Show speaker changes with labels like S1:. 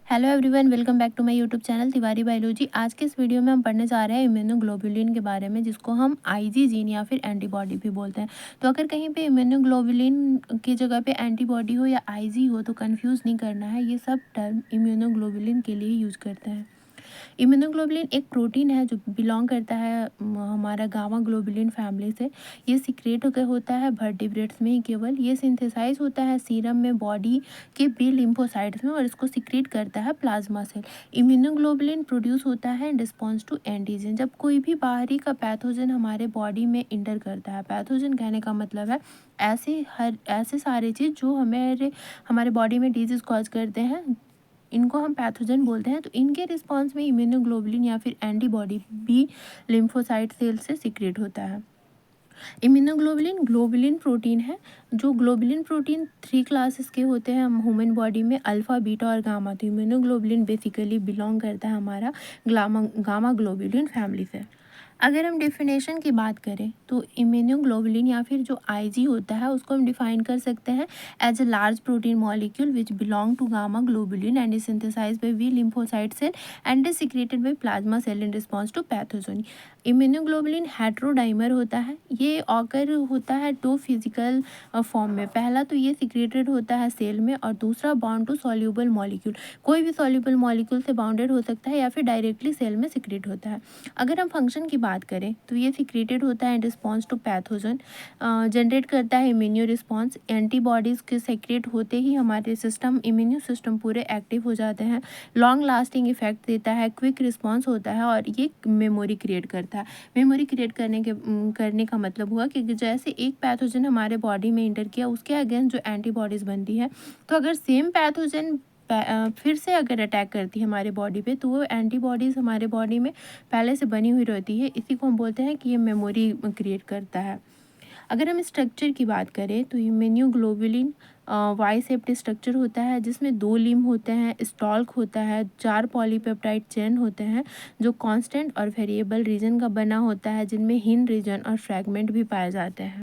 S1: Hello everyone, welcome back to my YouTube channel Tiwari biology. आज के इस वीडियो में हम पढ़ने जा रहे हैं इम्यूनोग्लोबुलिन के बारे में, जिसको हम आईजी जीन या फिर एंटीबॉडी भी बोलते हैं। तो अगर कहीं पे इम्यूनोग्लोबुलिन की जगह पे एंटीबॉडी हो या आईजी हो तो कंफ्यूज नहीं करना है, ये सब टर्म इम्यूनोग्लोबुलिन के लिए यूज करते हैं। इम्यूनोग्लोबुलिन एक प्रोटीन है जो बिलोंग करता है हमारा गामा ग्लोबुलिन फैमिली से। ये सीक्रेट होकर होता है वर्टिब्रेट्स में ही केवल। ये सिंथेसाइज होता है सीरम में, बॉडी के बी लिम्फोसाइट्स में, और इसको सीक्रेट करता है प्लाज्मा सेल। इम्यूनोग्लोबुलिन प्रोड्यूस होता है इन रिस्पॉन्स टू एंटीजन। जब कोई भी बाहरी का पैथोजन हमारे बॉडी में इंटर करता है, पैथोजन कहने का मतलब है ऐसे सारे चीज़ जो हमारे बॉडी में डिजीज कॉज करते हैं, इनको हम पैथोजन बोलते हैं। तो इनके रिस्पॉन्स में इम्यूनोग्लोबुलिन या फिर एंटीबॉडी बी लिम्फोसाइट सेल से सीक्रेट होता है। इम्यूनोग्लोबुलिन ग्लोबुलिन प्रोटीन है। जो ग्लोबुलिन प्रोटीन 3 क्लासेस के होते हैं ह्यूमन बॉडी में, अल्फा, बीटा और गामा। तो इम्यूनोग्लोबुलिन बेसिकली बिलोंग करता है हमारा गामा ग्लोबुलिन फैमिली से। अगर हम डिफिनेशन की बात करें तो इम्यूनोग्लोबुलिन या फिर जो आईजी होता है उसको हम डिफाइन कर सकते हैं as a large protein molecule which belong to gamma globulin and is synthesised by B lymphocyte cell and is secreted by plasma cell in response to pathogen. Immunoglobulin heterodimer होता है। ये ऑकर होता है 2 physical form में। पहला तो ये secreted होता है सेल में, और दूसरा बाउंड टू सॉल्यूबल मॉलिक्यूल। कोई भी सॉल्यूबल मॉलिक्यूल से बाउंडेड हो सकता है या फिर डायरेक्टली सेल में सिक्रेट होता है। अगर हम फंक्शन की बात करें तो ये सिक्रेटेड होता है in response to pathogen, generate करता है इम्यूनो रिस्पॉन्स। एंटीबॉडीज़ के सेक्रेट होते ही हमारे इम्यूनो सिस्टम पूरे एक्टिव हो जाते हैं। लॉन्ग लास्टिंग इफेक्ट देता है, क्विक रिस्पॉन्स होता है, और ये मेमोरी क्रिएट करता है। मेमोरी क्रिएट करने का मतलब हुआ कि जैसे एक पैथोजन हमारे बॉडी में इंटर किया, उसके अगेंस्ट जो एंटीबॉडीज़ बनती है, तो अगर सेम पैथोजन फिर से अगर अटैक करती है हमारे बॉडी पे, तो वो एंटीबॉडीज़ हमारे बॉडी में पहले से बनी हुई रहती है। इसी को हम बोलते हैं कि ये मेमोरी क्रिएट करता है। अगर हम स्ट्रक्चर की बात करें तो इम्यूनोग्लोबुलिन वाई शेप्ड स्ट्रक्चर होता है, जिसमें 2 लिम्ब होते हैं, स्टॉल्क होता है, 4 पॉलीपेप्टाइड चेन होते हैं जो कांस्टेंट और वेरिएबल रीजन का बना होता है, जिनमें हिन रीजन और फ्रैगमेंट भी पाए जाते हैं।